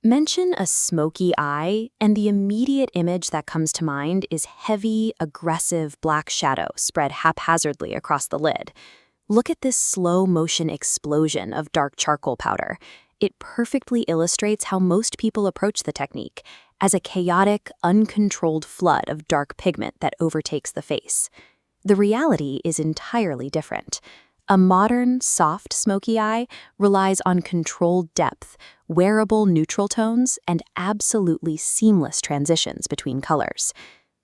Mention a smoky eye, and the immediate image that comes to mind is heavy, aggressive black shadow spread haphazardly across the lid. Look at this slow-motion explosion of dark charcoal powder. It perfectly illustrates how most people approach the technique, as a chaotic, uncontrolled flood of dark pigment that overtakes the face. The reality is entirely different. A modern, soft smoky eye relies on controlled depth, wearable neutral tones, and absolutely seamless transitions between colors.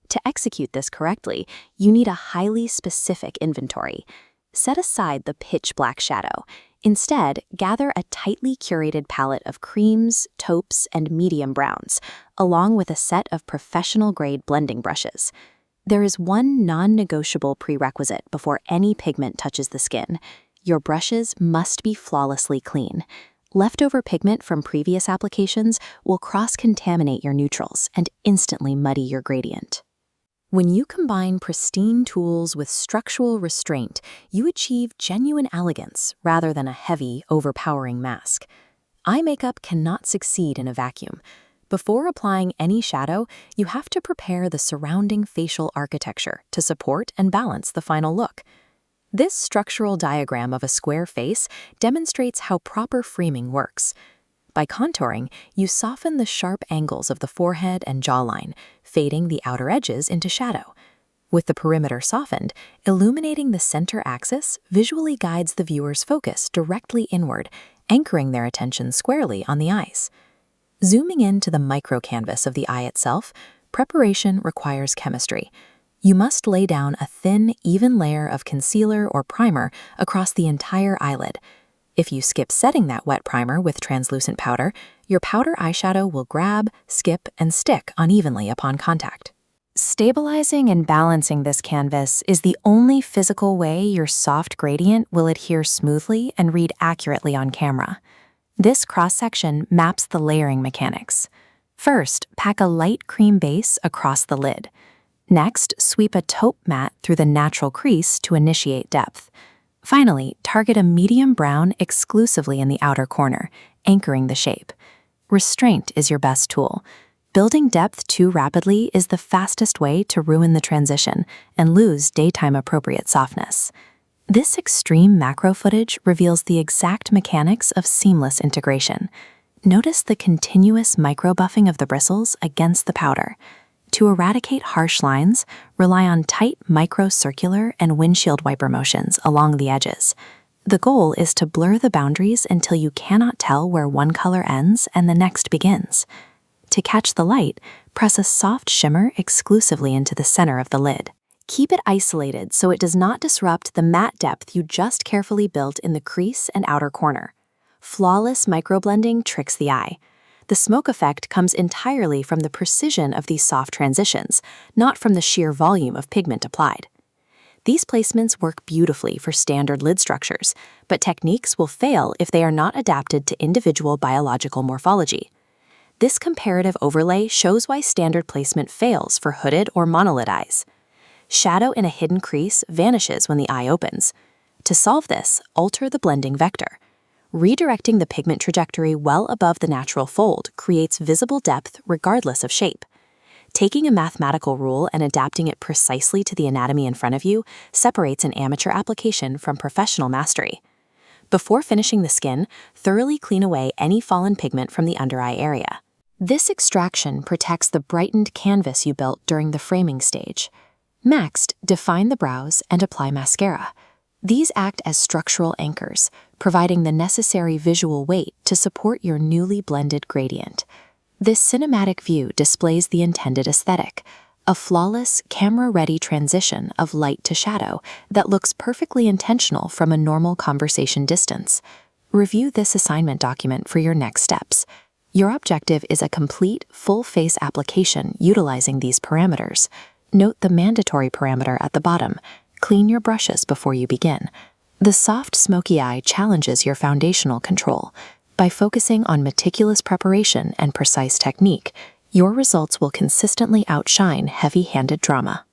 To execute this correctly, you need a highly specific inventory. Set aside the pitch black shadow. Instead, gather a tightly curated palette of creams, taupes, and medium browns, along with a set of professional-grade blending brushes. There is one non-negotiable prerequisite before any pigment touches the skin. Your brushes must be flawlessly clean. Leftover pigment from previous applications will cross-contaminate your neutrals and instantly muddy your gradient. When you combine pristine tools with structural restraint, you achieve genuine elegance rather than a heavy, overpowering mask. Eye makeup cannot succeed in a vacuum. Before applying any shadow, you have to prepare the surrounding facial architecture to support and balance the final look. This structural diagram of a square face demonstrates how proper framing works. By contouring, you soften the sharp angles of the forehead and jawline, fading the outer edges into shadow. With the perimeter softened, illuminating the center axis visually guides the viewer's focus directly inward, anchoring their attention squarely on the eyes. Zooming into the micro-canvas of the eye itself, preparation requires chemistry. You must lay down a thin, even layer of concealer or primer across the entire eyelid. If you skip setting that wet primer with translucent powder, your powder eyeshadow will grab, skip, and stick unevenly upon contact. Stabilizing and balancing this canvas is the only physical way your soft gradient will adhere smoothly and read accurately on camera. This cross-section maps the layering mechanics. First, pack a light cream base across the lid. Next, sweep a taupe matte through the natural crease to initiate depth. Finally, target a medium brown exclusively in the outer corner, anchoring the shape. Restraint is your best tool. Building depth too rapidly is the fastest way to ruin the transition and lose daytime-appropriate softness. This extreme macro footage reveals the exact mechanics of seamless integration. Notice the continuous micro-buffing of the bristles against the powder. To eradicate harsh lines, rely on tight micro-circular and windshield wiper motions along the edges. The goal is to blur the boundaries until you cannot tell where one color ends and the next begins. To catch the light, press a soft shimmer exclusively into the center of the lid. Keep it isolated so it does not disrupt the matte depth you just carefully built in the crease and outer corner. Flawless microblending tricks the eye. The smoke effect comes entirely from the precision of these soft transitions, not from the sheer volume of pigment applied. These placements work beautifully for standard lid structures, but techniques will fail if they are not adapted to individual biological morphology. This comparative overlay shows why standard placement fails for hooded or monolid eyes. Shadow in a hidden crease vanishes when the eye opens. To solve this, alter the blending vector. Redirecting the pigment trajectory well above the natural fold creates visible depth regardless of shape. Taking a mathematical rule and adapting it precisely to the anatomy in front of you separates an amateur application from professional mastery. Before finishing the skin, thoroughly clean away any fallen pigment from the under-eye area. This extraction protects the brightened canvas you built during the framing stage. Next, define the brows and apply mascara. These act as structural anchors, providing the necessary visual weight to support your newly blended gradient. This cinematic view displays the intended aesthetic, a flawless, camera-ready transition of light to shadow that looks perfectly intentional from a normal conversation distance. Review this assignment document for your next steps. Your objective is a complete, full-face application utilizing these parameters. Note the mandatory parameter at the bottom. Clean your brushes before you begin. The soft, smoky eye challenges your foundational control. By focusing on meticulous preparation and precise technique, your results will consistently outshine heavy-handed drama.